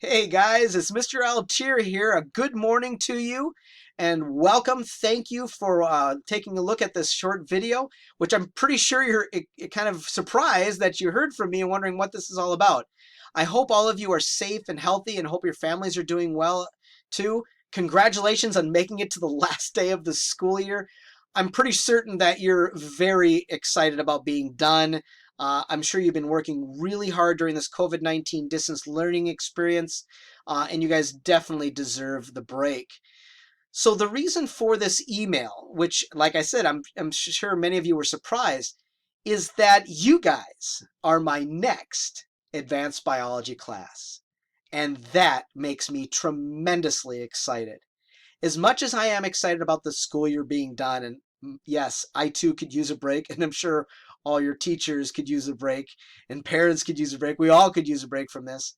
Hey guys, it's Mr. Altier here. A good morning to you and welcome. Thank you for taking a look at this short video, which I'm pretty sure you're kind of surprised that you heard from me and wondering what this is all about. I hope all of you are safe and healthy and hope your families are doing well too. Congratulations on making it to the last day of the school year. I'm pretty certain that you're very excited about being done. I'm sure you've been working really hard during this COVID-19 distance learning experience, and you guys definitely deserve the break. So the reason for this email, which, like I said, I'm sure many of you were surprised, is that you guys are my next advanced biology class. And that makes me tremendously excited. As much as I am excited about the school year being done, and yes, I too could use a break, and I'm sure all your teachers could use a break, and parents could use a break. We all could use a break from this.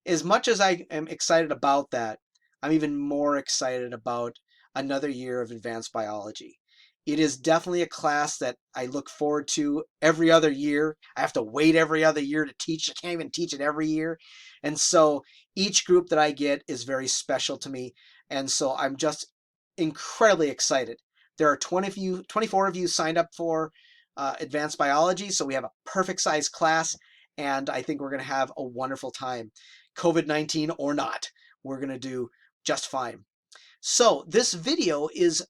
As much as I am excited about that, I'm even more excited about another year of advanced biology. It is definitely a class that I look forward to every other year. I have to wait every other year to teach. I can't even teach it every year. And so each group that I get is very special to me. And so I'm just incredibly excited. There are 24 of you signed up for advanced biology. So we have a perfect size class. And I think we're going to have a wonderful time. COVID-19 or not, we're going to do just fine. So this video is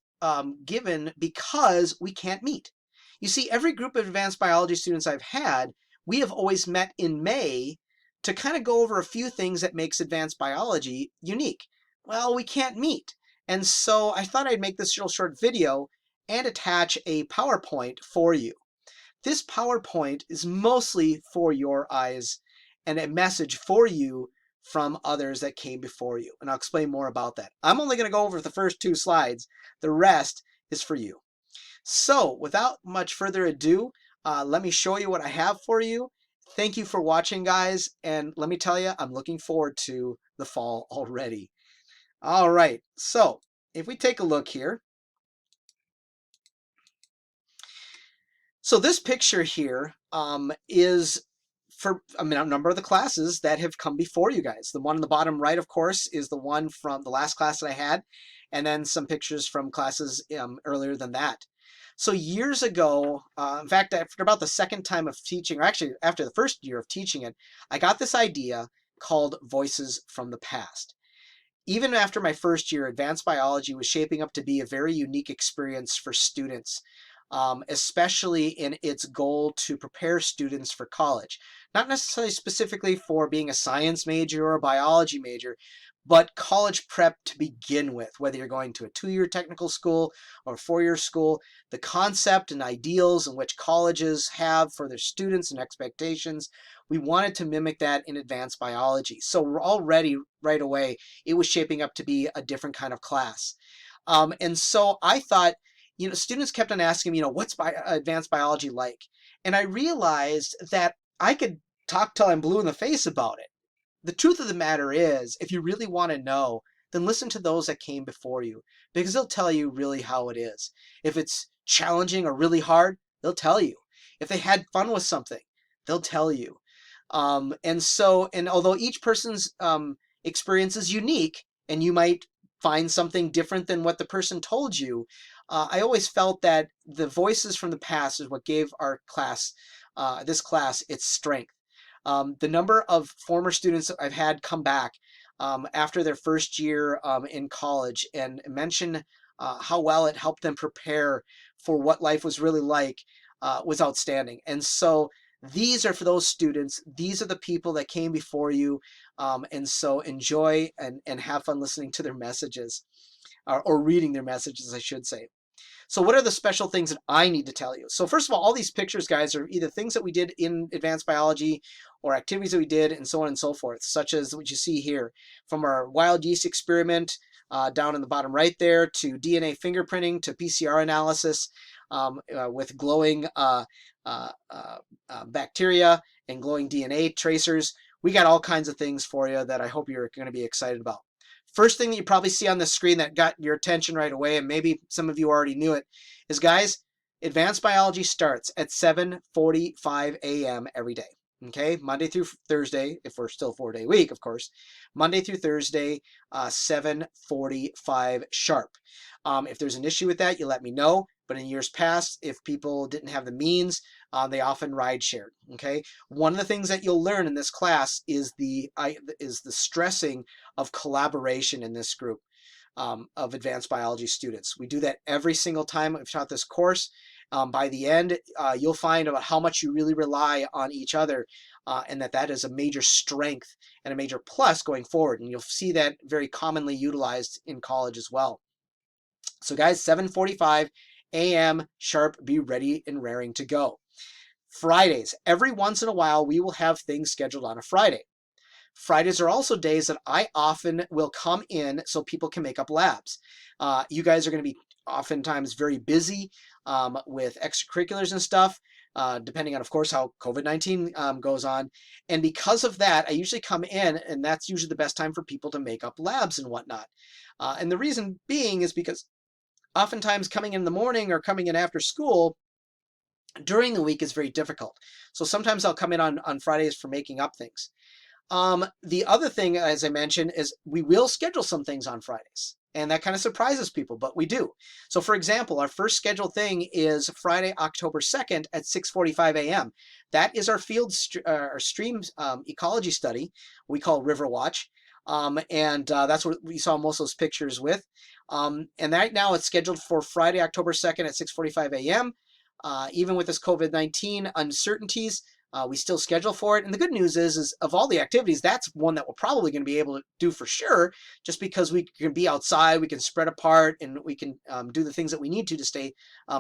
given because we can't meet. You see, every group of advanced biology students I've had, we have always met in May to kind of go over a few things that makes advanced biology unique. Well, we can't meet. And so I thought I'd make this little short video and attach a PowerPoint for you. This PowerPoint is mostly for your eyes and a message for you from others that came before you. And I'll explain more about that. I'm only going to go over the first two slides. The rest is for you. So without much further ado, let me show you what I have for you. Thank you for watching, guys. And let me tell you, I'm looking forward to the fall already. All right. So if we take a look here. So this picture here is for a number of the classes that have come before you guys. The one on the bottom right, of course, is the one from the last class that I had, and then some pictures from classes earlier than that. So years ago, in fact, after about the second time of teaching, or actually after the first year of teaching it, I got this idea called Voices from the Past. Even after my first year, advanced biology was shaping up to be a very unique experience for students. Especially in its goal to prepare students for college. Not necessarily specifically for being a science major or a biology major, but college prep to begin with, whether you're going to a 2-year technical school or a 4-year school, the concept and ideals in which colleges have for their students and expectations, we wanted to mimic that in advanced biology. So we're already, right away, it was shaping up to be a different kind of class. And so I thought, students kept on asking me, what's advanced biology like? And I realized that I could talk till I'm blue in the face about it. The truth of the matter is, if you really want to know, then listen to those that came before you, because they'll tell you really how it is. If it's challenging or really hard, they'll tell you. If they had fun with something, they'll tell you. And although each person's experience is unique, and you might find something different than what the person told you, I always felt that the voices from the past is what gave our class, this class, its strength. The number of former students that I've had come back after their first year in college and mention how well it helped them prepare for what life was really like was outstanding. And so these are for those students. These are the people that came before you. And so enjoy and have fun listening to their messages, or reading their messages, I should say. So what are the special things that I need to tell you? So first of all these pictures, guys, are either things that we did in advanced biology or activities that we did and so on and so forth, such as what you see here from our wild yeast experiment down in the bottom right there, to DNA fingerprinting, to PCR analysis with glowing bacteria and glowing DNA tracers. We got all kinds of things for you that I hope you're going to be excited about. First thing that you probably see on the screen that got your attention right away, and maybe some of you already knew it, is, guys, advanced biology starts at 7:45 a.m. every day. Okay, Monday through Thursday, if we're still 4-day week, of course, Monday through Thursday, 7:45 sharp. If there's an issue with that, you let me know. But in years past, if people didn't have the means, they often ride shared. Okay, one of the things that you'll learn in this class is the stressing of collaboration in this group of advanced biology students. We do that every single time I've taught this course. By the end, you'll find about how much you really rely on each other, and that is a major strength and a major plus going forward. And you'll see that very commonly utilized in college as well. So guys, 7:45 a.m. sharp, be ready and raring to go. Fridays, every once in a while, we will have things scheduled on a Friday. Fridays are also days that I often will come in so people can make up labs. You guys are going to be oftentimes very busy with extracurriculars and stuff, depending on, of course, how COVID-19 goes on. And because of that, I usually come in, and that's usually the best time for people to make up labs and whatnot. And the reason being is because oftentimes coming in the morning or coming in after school during the week is very difficult. So sometimes I'll come in on Fridays for making up things. The other thing, as I mentioned, is we will schedule some things on Fridays, and that kind of surprises people, but we do. So for example, our first scheduled thing is Friday, October 2nd at 6:45 a.m. That is our our stream ecology study we call River Watch. And that's what we saw most of those pictures with. And right now it's scheduled for Friday, October 2nd at 6:45 a.m. Even with this COVID-19 uncertainties, we still schedule for it. And the good news is of all the activities, that's one that we're probably going to be able to do for sure, just because we can be outside, we can spread apart, and we can do the things that we need to stay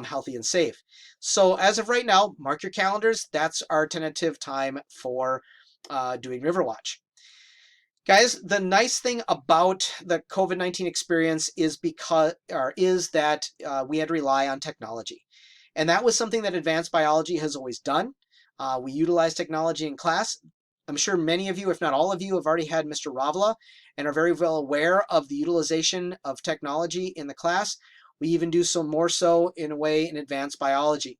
healthy and safe. So as of right now, mark your calendars. That's our tentative time for doing Riverwatch. Guys, the nice thing about the COVID-19 experience is that we had to rely on technology. And that was something that advanced biology has always done. We utilize technology in class. I'm sure many of you, if not all of you, have already had Mr. Ravla and are very well aware of the utilization of technology in the class. We even do so more so in a way in advanced biology.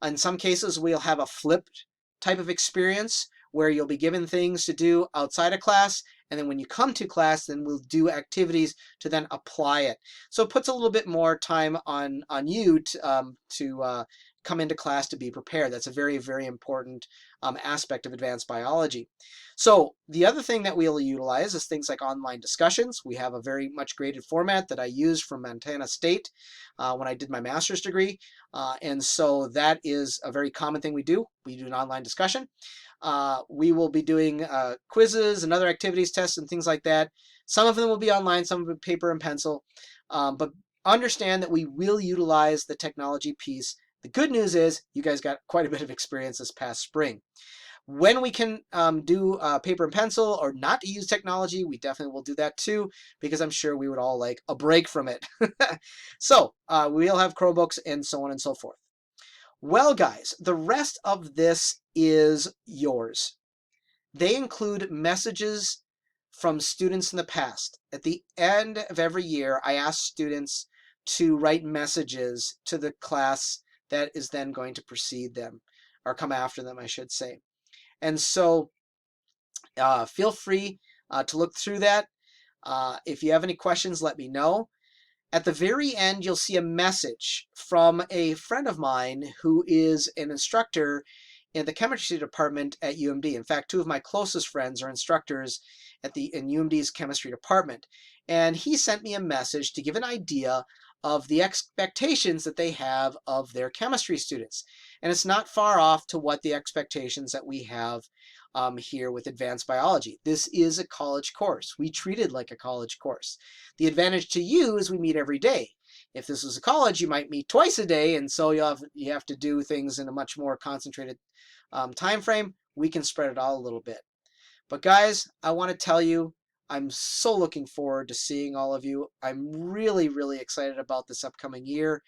In some cases, we'll have a flipped type of experience where you'll be given things to do outside of class, and then when you come to class, then we'll do activities to then apply it. So it puts a little bit more time on you to come into class to be prepared. That's a very, very important aspect of advanced biology. So the other thing that we'll utilize is things like online discussions. We have a very much graded format that I used from Montana State when I did my master's degree. And so that is a very common thing we do. We do an online discussion. We will be doing quizzes and other activities, tests, and things like that. Some of them will be online, some of them paper and pencil. But understand that we will utilize the technology piece. The good news is you guys got quite a bit of experience this past spring. When we can do paper and pencil or not to use technology, we definitely will do that too, because I'm sure we would all like a break from it. So we'll have Chromebooks and so on and so forth. Well, guys, the rest of this is yours. They include messages from students in the past. At the end of every year, I ask students to write messages to the class that is then going to precede them, or come after them, I should say. And so feel free to look through that. If you have any questions, let me know. At the very end, you'll see a message from a friend of mine who is an instructor in the chemistry department at UMD. In fact, two of my closest friends are instructors in UMD's chemistry department. And he sent me a message to give an idea of the expectations that they have of their chemistry students. And it's not far off to what the expectations that we have here with advanced biology. This is a college course. We treat it like a college course. The advantage to you is we meet every day. If this was a college, you might meet twice a day, and so you have to do things in a much more concentrated time frame. We can spread it out a little bit. But guys, I want to tell you, I'm so looking forward to seeing all of you. I'm really, really excited about this upcoming year.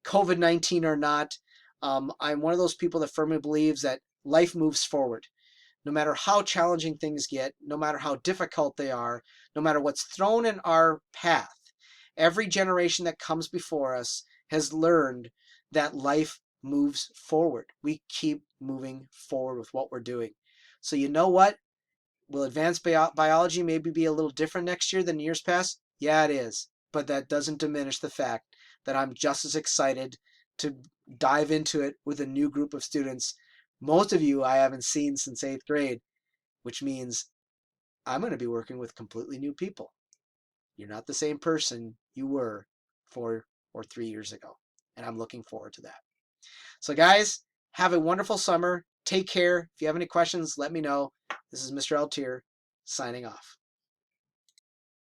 COVID-19 or not, I'm one of those people that firmly believes that life moves forward. No matter how challenging things get, no matter how difficult they are, no matter what's thrown in our path, every generation that comes before us has learned that life moves forward. We keep moving forward with what we're doing. So you know what? Will advanced biology maybe be a little different next year than years past? Yeah, it is. But that doesn't diminish the fact that I'm just as excited to dive into it with a new group of students. Most of you I haven't seen since 8th grade, which means I'm going to be working with completely new people. You're not the same person you were 4 or 3 years ago. And I'm looking forward to that. So guys, have a wonderful summer. Take care. If you have any questions, let me know. This is Mr. Altier signing off.